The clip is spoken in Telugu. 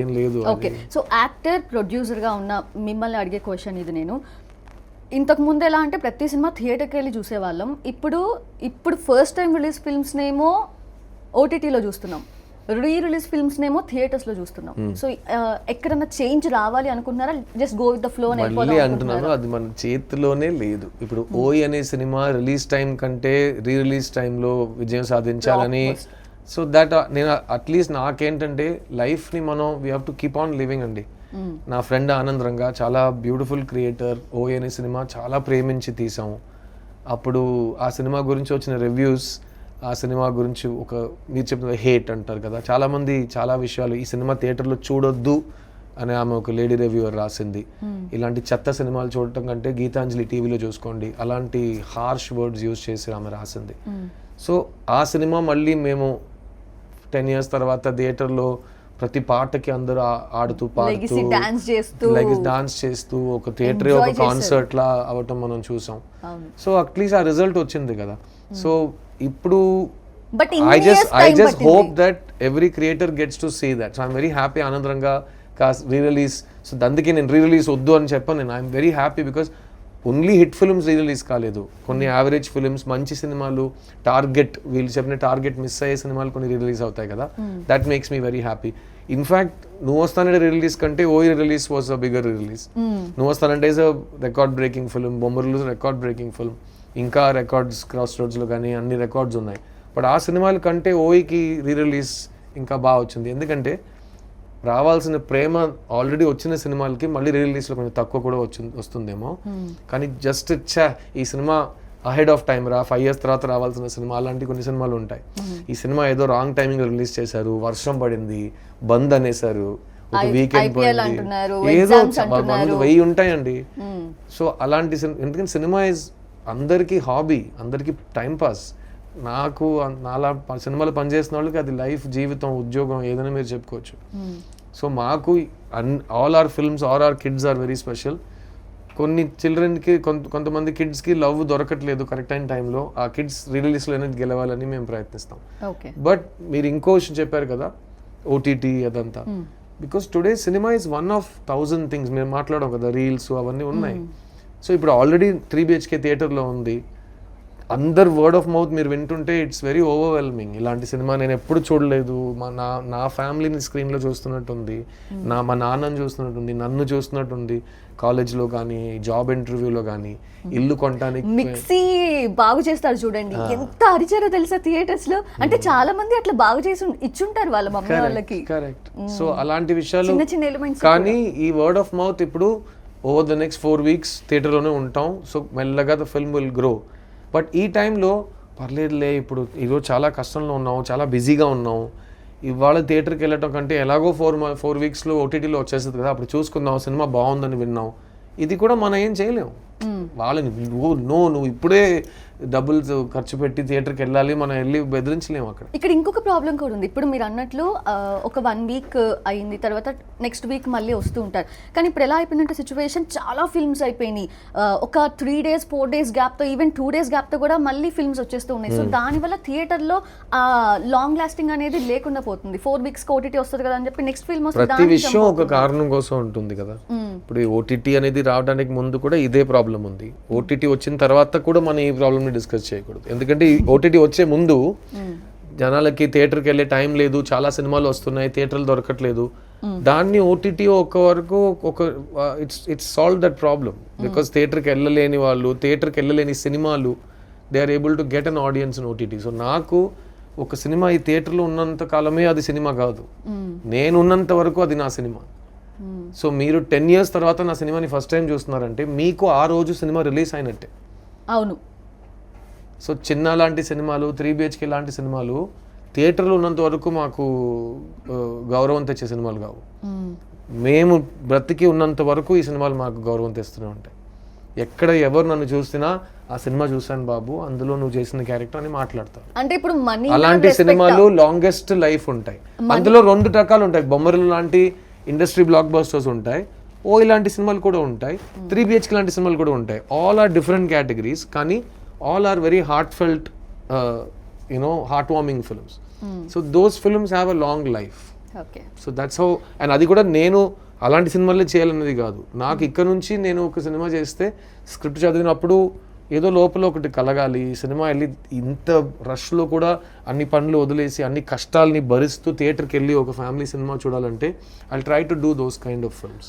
ఏం లేదు. ఓకే, సో యాక్టర్ ప్రొడ్యూసర్గా ఉన్న మిమ్మల్ని అడిగే క్వశ్చన్ ఇది. నేను ఇంతకు ముందు ఎలా అంటే ప్రతి సినిమా థియేటర్కి వెళ్ళి చూసేవాళ్ళం. ఇప్పుడు ఫస్ట్ టైం రిలీజ్ ఫిల్మ్స్నేమో ఓటీటీలో చూస్తున్నాం, రిలీజ్ ఫిల్మ్స్నేమో థియేటర్స్లో చూస్తున్నాం. సో ఎక్కడన్నా చేంజ్ రావాలి అనుకుంటున్నారా? Just go with the flow మళ్ళీ అంటున్నాను, అది మన చేతిలోనే లేదు. ఇప్పుడు ఓయ్ అనే సినిమా రిలీజ్ టైం కంటే రీ రిలీజ్ టైంలో విజయం సాధించాలని, సో దట్ నేను అట్లీస్ట్ నాకేంటంటే లైఫ్ని మనం we have to keep on living అండి. నా ఫ్రెండ్ ఆనంద్ రంగా చాలా బ్యూటిఫుల్ క్రియేటర్, ఓయ్ అనే సినిమా చాలా ప్రేమించి తీసాము. అప్పుడు ఆ సినిమా గురించి వచ్చిన రివ్యూస్, ఆ సినిమా గురించి ఒక మీరు చెప్పిన హేట్ అంటారు కదా, చాలామంది చాలా విషయాలు ఈ సినిమా థియేటర్లో చూడొద్దు అని ఆమె ఒక లేడీ రివ్యూవర్ రాసింది. ఇలాంటి చెత్త సినిమాలు చూడటం కంటే గీతాంజలి టీవీలో చూసుకోండి, అలాంటి హార్ష్ వర్డ్స్ యూజ్ చేసి ఆమె రాసింది. సో ఆ సినిమా మళ్ళీ మేము 10 years తర్వాత థియేటర్లో ప్రతి పాటకి అందరూ ఆడుతూ పాడుతూ డాన్స్ చేస్తూ ఒక థియేటర్ ఒక కాన్సర్ట్ లా అవటం మనం చూసాం. సో అట్లీస్ట్ ఆ రిజల్ట్ వచ్చింది కదా. సో ఇప్పుడు I just hope that every creator gets to see that. So I'm very happy Anand Ranga re-release. So అందుకే నేను re-release వద్దు అని చెప్పాను. నేను I'm very happy because only hit films re-release కాలేదు, కొన్ని యావరేజ్ ఫిల్మ్స్, మంచి సినిమాలు, టార్గెట్ వీళ్ళు చెప్పిన టార్గెట్ మిస్ అయ్యే సినిమాలు కొన్ని రీ-రిలీజ్ అవుతాయి కదా. That makes me very happy. In fact Nuvvu Vasthanante release కంటే Oye release was a bigger release. Nuvvu Vasthanante is a record breaking film, Bommarillu record breaking film, ఇంకా రికార్డ్స్ క్రాస్ రోడ్స్లో కానీ అన్ని రికార్డ్స్ ఉన్నాయి. బట్ ఆ సినిమాల కంటే ఓయ్కి రీ-రిలీజ్ ఇంకా బాగా వచ్చింది. ఎందుకంటే రావాల్సిన ప్రేమ ఆల్రెడీ వచ్చిన సినిమాలకి మళ్ళీ రీ-రిలీజ్లో కొంచెం తక్కువ కూడా వస్తుందేమో, కానీ జస్ట్ ఈ cinema ahead of time 5 years తర్వాత రావాల్సిన సినిమా, అలాంటి కొన్ని సినిమాలు ఉంటాయి. ఈ సినిమా ఏదో రాంగ్ టైమింగ్ రిలీజ్ చేశారు, వర్షం పడింది, బంద్ అనేసారు, ఒక వీకెండ్ పోయింది, ఏదో 1000 ఉంటాయండి. సో అలాంటి ఎందుకంటే సినిమా ఇస్ అందరికీ హాబీ, అందరికీ టైం పాస్. నాకు నాలా సినిమాలు పనిచేసిన వాళ్ళకి అది లైఫ్, జీవితం, ఉద్యోగం ఏదైనా మీరు చెప్పుకోవచ్చు. సో మాకు all our films are our kids are very special. కొన్ని చిల్డ్రన్కి కొంతమంది కిడ్స్కి లవ్ దొరకట్లేదు కరెక్ట్ అయిన టైంలో, ఆ కిడ్స్ రిలీజ్లోనే గెలవాలని మేము ప్రయత్నిస్తాం. బట్ మీరు ఇంకో విషయం చెప్పారు కదా ఓటీటీ అదంతా, because today cinema is 1 of 1000 things. మేము మాట్లాడాం కదా, రీల్స్ అవన్నీ ఉన్నాయి. సో ఇప్పుడు ఆల్రెడీ 3 BHK థియేటర్లో ఉంది. అందరు వర్డ్ ఆఫ్ మౌత్ మీరు వింటుంటే ఇట్స్ వెరీ ఓవర్వెల్మింగ్. ఇలాంటి సినిమా నేను ఎప్పుడు చూడలేదు, నా ఫ్యామిలీని స్క్రీన్లో చూస్తున్నట్టుంది, మా నాన్నని చూస్తున్నట్టుంది, నన్ను చూస్తున్నట్టుంది, కాలేజ్లో కానీ జాబ్ ఇంటర్వ్యూలో కానీ, ఇల్లు కొనడానికి మిక్సీ బాగు చేస్తారు చూడండి, ఎంత అరిచారో తెలుసా థియేటర్స్ లో. అంటే చాలా మంది అట్లా బాగు చేసి ఇచ్చుంటారు వాళ్ళ మమ్మీ వాళ్ళకి. కరెక్ట్. సో అలాంటి విషయాలు కానీ ఈ వర్డ్ ఆఫ్ మౌత్ ఇప్పుడు ఓవర్ ద నెక్స్ట్ 4 weeks థియేటర్లోనే ఉంటాం. సో మెల్లగా the film will grow. But ఈ టైంలో పర్లేదులే, ఇప్పుడు ఈరోజు చాలా కష్టంలో ఉన్నాం, చాలా బిజీగా ఉన్నాం, ఇవాళ థియేటర్కి వెళ్ళటం కంటే ఎలాగో 4 weeksలో ఓటీటీలో వచ్చేస్తుంది కదా, అప్పుడు చూసుకుందాం, సినిమా బాగుందని విన్నాం, ఇది కూడా మనం ఏం చేయలేం. వాళ్ళని నువ్వు ఇప్పుడే డబ్బులు ఖర్చు పెట్టి థియేటర్కి వెళ్ళాలి, మనం వెళ్ళి బెదిరించలేము అక్కడ. ఇక్కడ ఇంకొక ప్రాబ్లం కూడా ఉంది. ఇప్పుడు మీరు అన్నట్లు ఒక 1 week అయింది, తర్వాత నెక్స్ట్ వీక్ మళ్ళీ వస్తూ ఉంటారు. కానీ ఇప్పుడు ఎలా అయిపోయిందంటే సిచ్యువేషన్, చాలా ఫిల్మ్స్ అయిపోయినాయి. ఒక 3 days 4 days గ్యాప్తో, ఈవెన్ 2 days గ్యాప్తో కూడా మళ్ళీ ఫిల్మ్స్ వచ్చేస్తూ ఉన్నాయి. సో దానివల్ల థియేటర్లో లాంగ్ లాస్టింగ్ అనేది లేకుండా పోతుంది. 4 weeks ఓటీటీ వస్తుంది కదా అని చెప్పి నెక్స్ట్ ఫిల్మ్ వస్తుంది. ప్రతి విషయం ఒక కారణం కోసం ఉంటుంది కదా. ఇప్పుడు ఓటీటీ అనేది రావడానికి ముందు కూడా ఇదే ప్రాబ్లం ఉంది. ఓటీటీ వచ్చిన తర్వాత కూడా మనం ఈ ప్రాబ్లమ్ డిస్కస్ చేయకూడదు. ఎందుకంటే ఓటీటీ వచ్చే ముందు జనాలకి థియేటర్కి వెళ్ళే టైం లేదు, చాలా సినిమాలు వస్తున్నాయి, థియేటర్లు దొరకట్లేదు. దాన్ని ఓటీటీ వరకు it's solve that problem. Because థియేటర్కి వెళ్ళలేని వాళ్ళు, థియేటర్కి వెళ్ళలేని సినిమాలు, they are able to get an audience in OTT. So నాకు ఒక సినిమా ఈ థియేటర్లో ఉన్నంత కాలమే అది సినిమా కాదు, నేను ఉన్నంత వరకు అది నా సినిమా. సో మీరు 10 years తర్వాత నా సినిమాని ఫస్ట్ టైం చూస్తున్నారంటే మీకు ఆ రోజు సినిమా రిలీజ్ అయినట్టే. అవును. సో చిన్న లాంటి సినిమాలు, 3 BHK లాంటి సినిమాలు థియేటర్లో ఉన్నంత వరకు మాకు గౌరవం తెచ్చే సినిమాలు కావు. మేము బ్రతికి ఉన్నంత వరకు ఈ సినిమాలు మాకు గౌరవం తెస్తూనే ఉంటాయి. ఎక్కడ ఎవరు నన్ను చూసినా ఆ సినిమా చూసాను బాబు, అందులో నువ్వు చేసిన క్యారెక్టర్ అని మాట్లాడతారు. అంటే ఇప్పుడు అలాంటి సినిమాలు లాంగెస్ట్ లైఫ్ ఉంటాయి. అందులో 2 రకాలు ఉంటాయి. బొమ్మరులు లాంటి ఇండస్ట్రీ బ్లాక్ బస్టర్స్ ఉంటాయి, ఇలాంటి సినిమాలు కూడా ఉంటాయి, 3 BHK లాంటి సినిమాలు కూడా ఉంటాయి. ఆల్ ఆర్ డిఫరెంట్ కేటగిరీస్, కానీ all are very heartfelt, heartwarming films. So those films have a long life. Okay. So that's how. And అది కూడా నేను అలాంటి సినిమాలే చేయాలన్నది కాదు. నాకు ఇక్కడ నుంచి నేను ఒక సినిమా చేస్తే స్క్రిప్ట్ చదివినప్పుడు ఏదో లోపల ఒకటి కలగాలి. సినిమా వెళ్ళి ఇంత రష్లో కూడా అన్ని పనులు వదిలేసి అన్ని కష్టాలని భరిస్తూ థియేటర్కి వెళ్ళి ఒక ఫ్యామిలీ సినిమా చూడాలంటే I try to do those kind of films.